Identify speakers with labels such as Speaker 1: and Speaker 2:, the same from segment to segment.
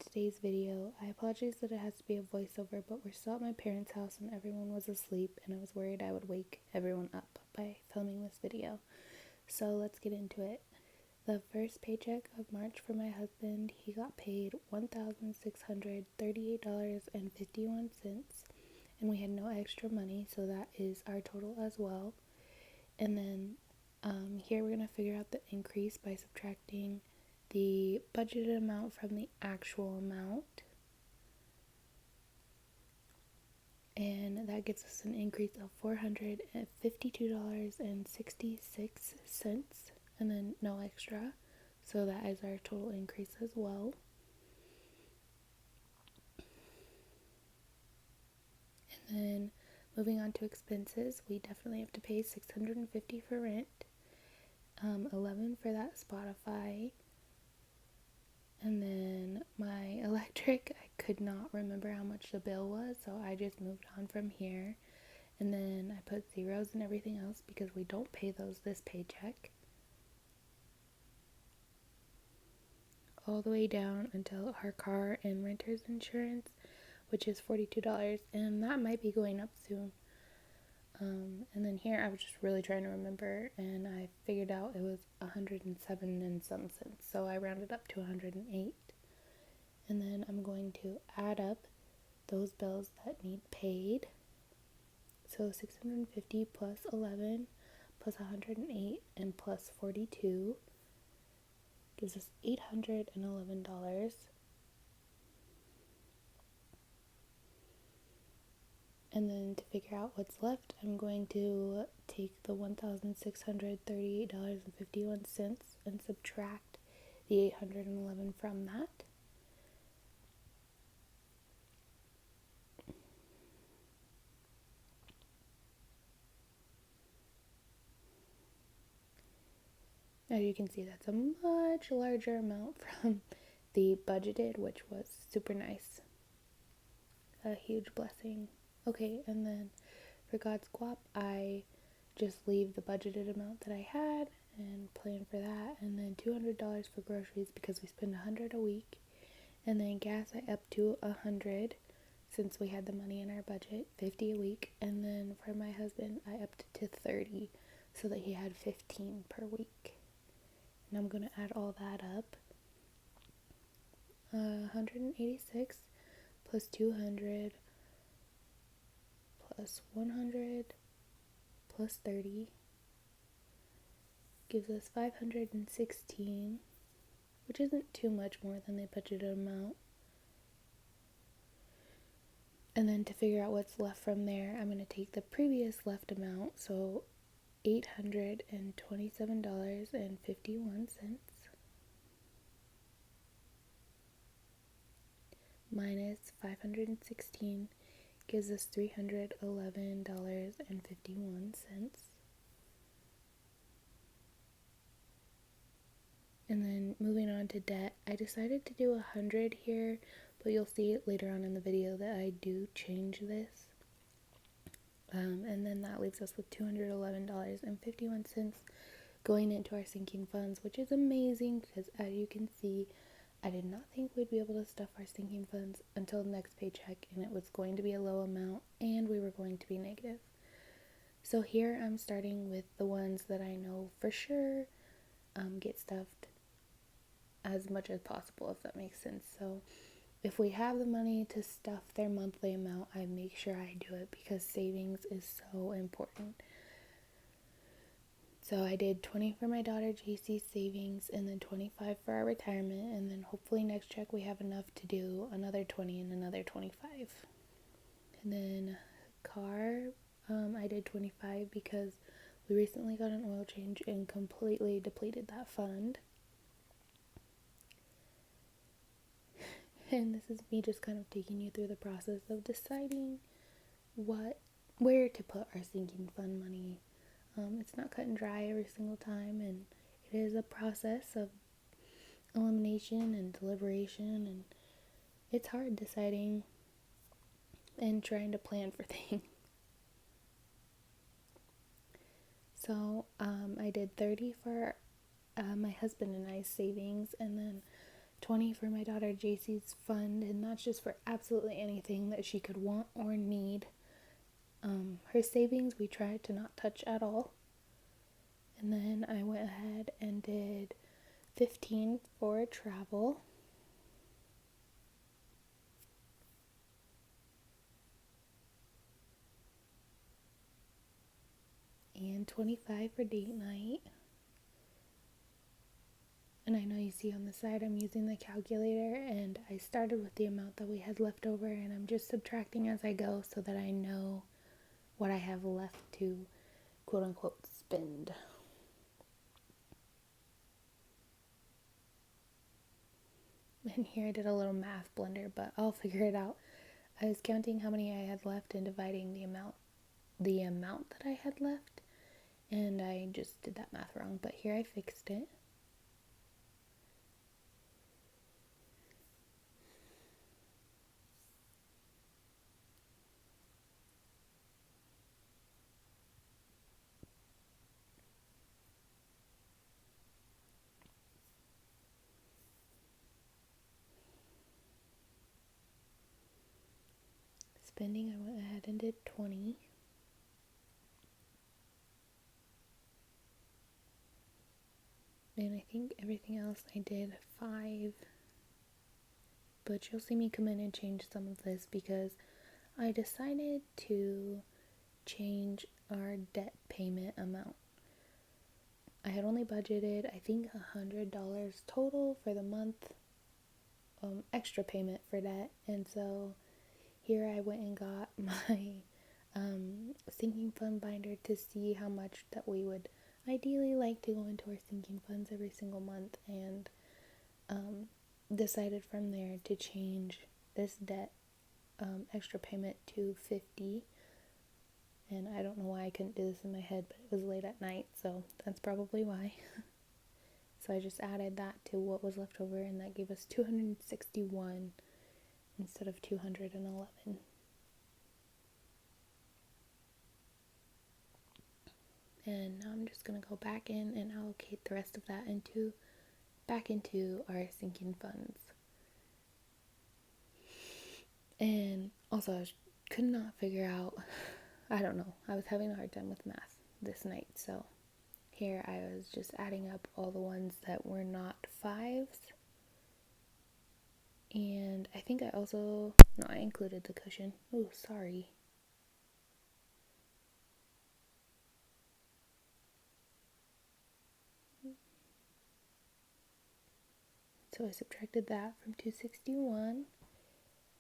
Speaker 1: today's video. I apologize that it has to be a voiceover, but we're still at my parents' house and everyone was asleep, and I was worried I would wake everyone up by filming this video. So let's get into it. The first paycheck of March for my husband, he got paid $1,638.51, and we had no extra money, so that is our total as well. And then here we're going to figure out the increase by subtracting the budgeted amount from the actual amount, and that gives us an increase of $452.66, and then no extra, so that is our total increase as well. And then moving on to expenses, we definitely have to pay $650 for rent, $11 for that Spotify. And then my electric, I could not remember how much the bill was, so I just moved on from here. And then I put zeros and everything else because we don't pay those this paycheck. All the way down until our car and renter's insurance, which is $42, and that might be going up soon. And then here I was just really trying to remember, and I figured out it was 107 and some cents, so I rounded up to 108. And then I'm going to add up those bills that need paid. So 650 plus 11 plus 108 and plus 42 gives us $811. And then to figure out what's left, I'm going to take the $1,638.51 and subtract the $811 from that. As you can see, that's a much larger amount from the budgeted, which was super nice. A huge blessing. Okay, and then for God's guap, I just leave the budgeted amount that I had and plan for that, and then $200 for groceries because we spend $100 a week, and then gas I up to $100 since we had the money in our budget, $50 a week, and then for my husband I upped to $30 so that he had $15 per week. And I'm gonna add all that up. 186 plus 200 plus 100 plus 30 gives us 516, which isn't too much more than the budgeted amount. And then to figure out what's left from there, I'm going to take the previous left amount, so $827.51 minus 516 gives us $311.51. And then moving on to debt, I decided to do 100 here, but you'll see later on in the video that I do change this. And then that leaves us with $211.51 going into our sinking funds, which is amazing because, as you can see, I did not think we'd be able to stuff our sinking funds until the next paycheck, and it was going to be a low amount and we were going to be negative. So here I'm starting with the ones that I know for sure get stuffed as much as possible, if that makes sense. So if we have the money to stuff their monthly amount, I make sure I do it because savings is so important. So I did 20 for my daughter JC's savings, and then 25 for our retirement, and then hopefully next check we have enough to do another 20 and another 25. And then car, I did 25 because we recently got an oil change and completely depleted that fund. And this is me just kind of taking you through the process of deciding where to put our sinking fund money. It's not cut and dry every single time, and it is a process of elimination and deliberation, and it's hard deciding and trying to plan for things. So I did 30 for my husband and I's savings, and then $20 for my daughter JC's fund, and that's just for absolutely anything that she could want or need. Her savings we tried to not touch at all. And then I went ahead and did 15 for travel. And 25 for date night. And I know you see on the side I'm using the calculator, and I started with the amount that we had left over, and I'm just subtracting as I go so that I know what I have left to quote unquote spend. And here I did a little math blunder, but I'll figure it out. I was counting how many I had left and dividing the amount that I had left, and I just did that math wrong, but here I fixed it. Spending, I went ahead and did 20. And I think everything else I did 5. But you'll see me come in and change some of this because I decided to change our debt payment amount. I had only budgeted, I think, $100 total for the month, extra payment for debt. And so here I went and got my sinking fund binder to see how much that we would ideally like to go into our sinking funds every single month, and decided from there to change this debt extra payment to $50. And I don't know why I couldn't do this in my head, but it was late at night, so that's probably why. So I just added that to what was left over, and that gave us 261 instead of 211. And now I'm just going to go back in and allocate the rest of that back into our sinking funds. And also I could not figure out, I don't know, I was having a hard time with math this night, so here I was just adding up all the ones that were not 5s. And I think I included the cushion. Oh, sorry. So I subtracted that from 261,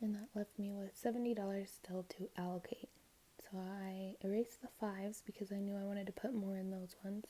Speaker 1: and that left me with $70 still to allocate. So I erased the 5s because I knew I wanted to put more in those ones.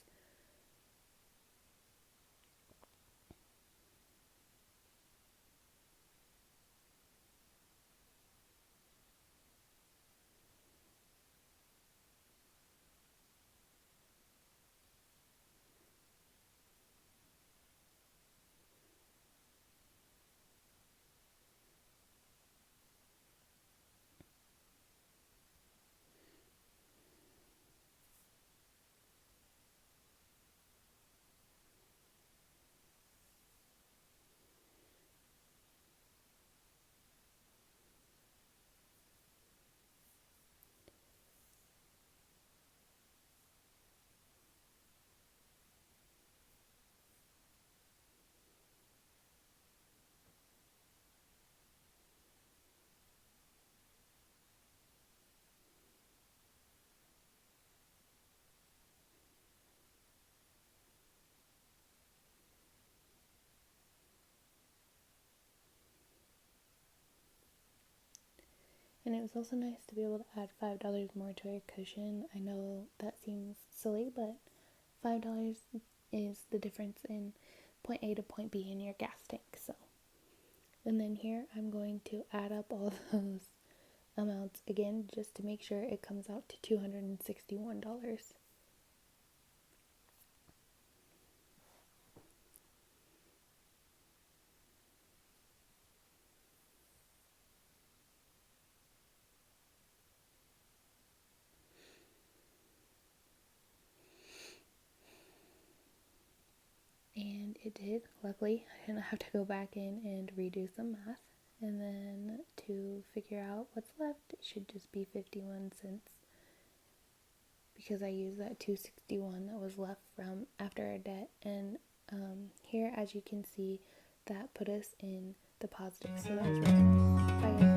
Speaker 1: And it was also nice to be able to add $5 more to our cushion. I know that seems silly, but $5 is the difference in point A to point B in your gas tank. So, and then here I'm going to add up all those amounts again just to make sure it comes out to $261. And it did. Luckily, I didn't have to go back in and redo some math. And then to figure out what's left, it should just be 51 cents because I used that 261 that was left from after our debt. And here, as you can see, that put us in the positive. So that was really nice. Bye guys.